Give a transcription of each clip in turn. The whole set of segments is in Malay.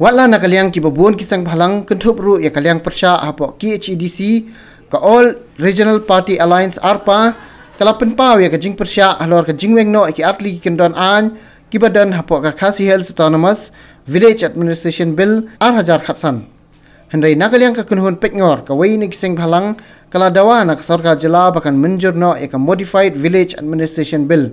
Wala na kaliang kibabun kisang bahalang kentup ru ya kaliang persya hapo KHEDC ka All Regional Party Alliance ARPA kalapen pau ya kajing persya halor kajing wengno ki atli kendon an kibadan hapo ka Khasi Hills Autonomous Village Administration Bill ar-hajar khatsan. Hendai na kaliang ka kunhun pekngor ka wei ni kisang bahalang kala dawa na sarkar jela bahkan menjurno ya ka Modified Village Administration Bill.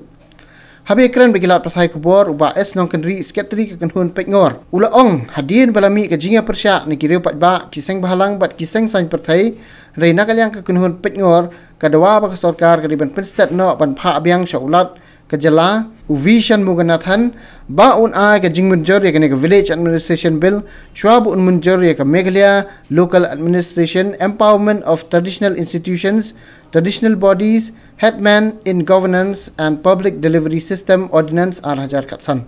Habis keren begilat pasai kubur ubah es nong kendri sekretari ke kenhun pekngor. Ula ong hadirin balami ke jinga persya ni kiriu pat ba kiseng bahalang bat kiseng sain pertai rei nak yang ke kenhun pekngor kadawa ba sarkar ke diban penstat no ban pha abyang syaulat ke jela uvishan muganathan ba un a ke jing munjur ya ke Village Administration Bill syab un munjur ya ke Meghalaya Local Administration Empowerment of Traditional Institutions, Traditional Bodies, Headman in Governance and Public Delivery System Ordinance ar-hajar khatsan.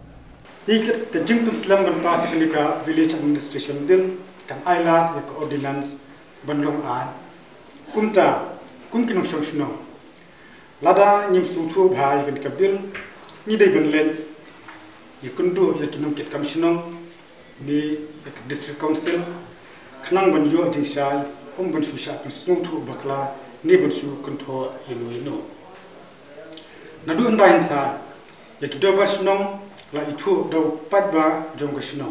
Ikat kejing penslam kan pasi kenika Village Administration Bill kan ailat ya ke Ordinance banlong an kumta kum kinong songshno lada nyim sutu bhai kan ka bill ni dai benlen yikundu ya kinong kit commissioner di district council khnang ban yo jing sai ban su sha kan sutu bakla ni ban su kunto ino nadu andai tha ya kido basnong la itu do padba jong kasno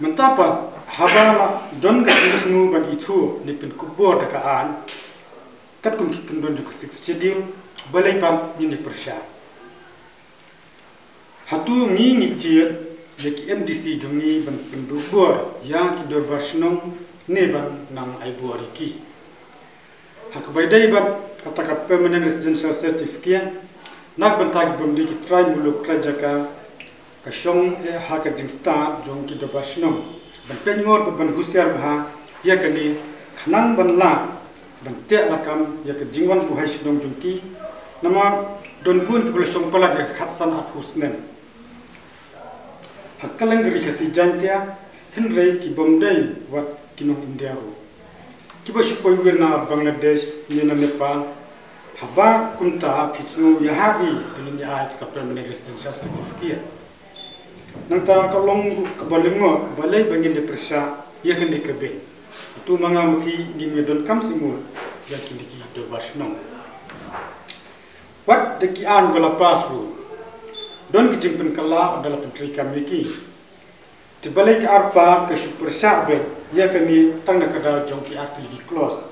mentapa habala don ga sinu ban itu ni pin kubor ka an kat kun kin don ka six schedule balai pan ni persya hatu ngi jiet ya ki MDC jongi ban pendubor yang kido basnong ne ban nang ai boriki hak baidai ban kata permanent residential certificate nak bantag bomdi ki try muluk trajaka ka shong e hak jing sta jong ki do basno ban penngor ban husiar bha ya kani khnang ban la ban te lakam ya ka jingwan bu hai shnong jong ki nama don bun bul shong pala ya khatsan at husnen hakkalang ri khasi jantia hinrei ki bomdai wat kinong india ro kiba shupoi na Bangladesh ni na Nepal haba kunta pitsu ya habi ini ya ka permanent residential certificate nanta kalong kabalingo balai bangin de persya ya kan dikebe itu mangamuki gimi don kam simul ya kindi ki do basno wat de ki an bala pasru don ki jimpen kala adalah pentri kami ki tibalai ke arpa ke super syabe ya kani tangna kada jongki arti di close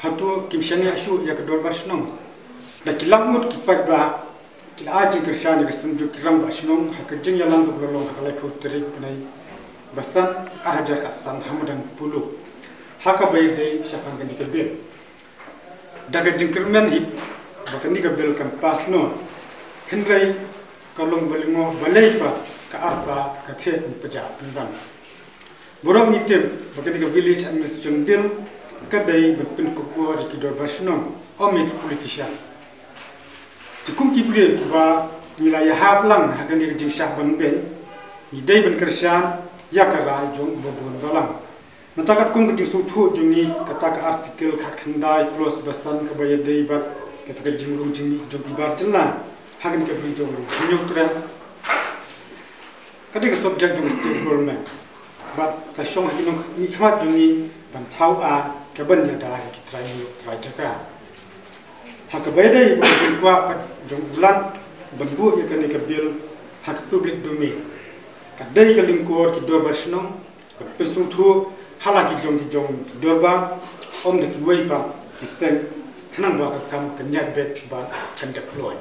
hatu kim shani asu ya kedor basnong da kilamut ki pagba kil aji kershani kesenju kiram basnong hakajing yalang golong hakalai putri punai basan araja kasan hamadan pulu hakabai dei syapang gani kebel daga jingkermen hip bakani kebel kan pasno hendrai kalong balingo balai pa ka arpa ka the peja pindan borong nitem bakani ka Village Administration Bill kadai berpin kubur ki do basno omik politician tukum ki bre ba wilayah hablang hagani jing syah ban ben ni dai ban kersan ya kara jong bobon dalang natakat kum ki su thu jungi kata ka artikel ka khandai close basan ka bay dai bat kata ka jingrum jingi jong ibar jenna hagani ka bre jong nyutra kadai ka subject jong state government but ka shong hinong ni khmat jungi ban thau a ka ban ya da ki trai jaka hak baidai ba jingwa pat jong bulan ban bu ya kan ka bil hak public domain ka dai ka lingkor ki do basno ka pesung thu hala ki jong do ba om de ki wei pa ki sen khanang ba ka kam ka nyat bet ba kan deploy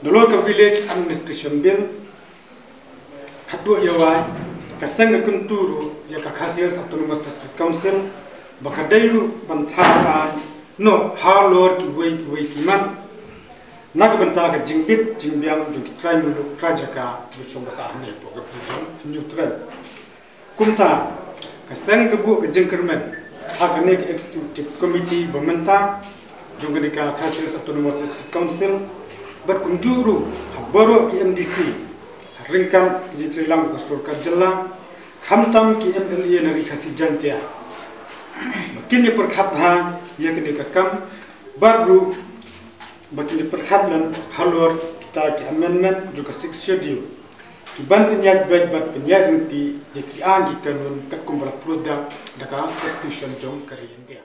the local Village Administration Bill khadwa yawai kasang kunturu ya ka Khasi Hills Autonomous District Council bakadairu bantha no halor ki wei ki man naga banta ka jingbit jingbiang jung ki try mulu trajaka chong ba ne po ka putong neutral kumta kasang bu ka jingkermen agane executive committee bamanta jung ka Khasi Hills Autonomous District Council berkunjuru habaro ki MDC ringkan di trilang kostor kajala khamtam ki MLA nari khasi jantia kini perkhat ha ya kini kakam baru bakini perkhat dan halor kita ki amendment juga 6 schedule ban penyat bat penyat di ki an di kanun kat kumbala produk daga prostitution jong karian dia